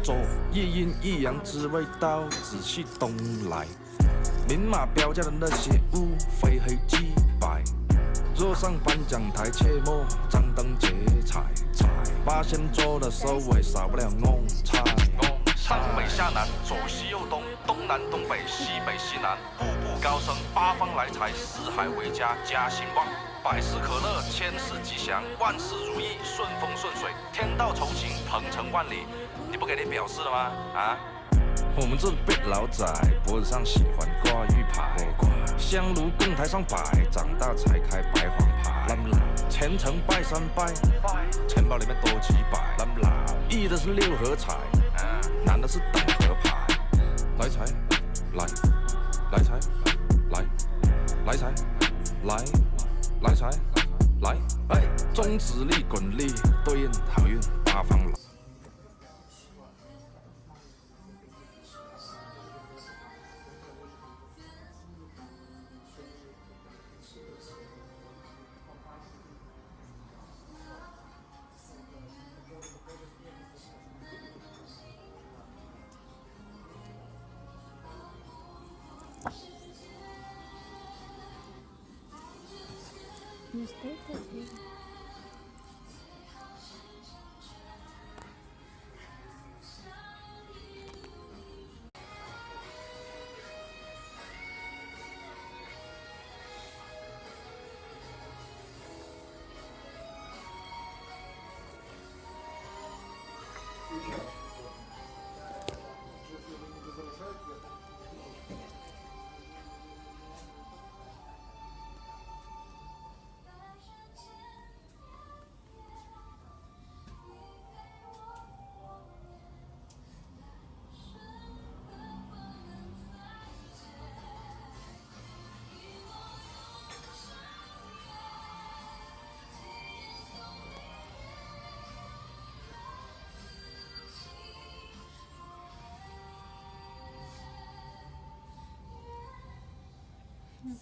做，一阴一阳之谓道，仔细东来。明码标价的那些物，非黑即白。若上颁奖台，切莫张灯结彩。八仙桌的收尾，少不了弄菜。上北下南，左西右东，东南东北，西北西南，步步高升，八方来财，四海为家，家兴旺。百事可乐，千事吉祥，万事如意，顺风顺水，天道酬勤，鹏程万里。你不给点表示了吗？啊？我们这辈老仔脖子上喜欢挂玉牌，香炉供台上摆，长大才开白黄牌。前程拜三拜，钱包里面多几百。易的是六合彩，难的是等合牌。来财，来，来财，来，来财，来，来财，来，哎，中指力滚力，对应好运八方来。You stay there, baby.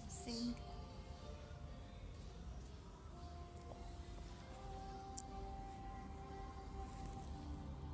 Sing.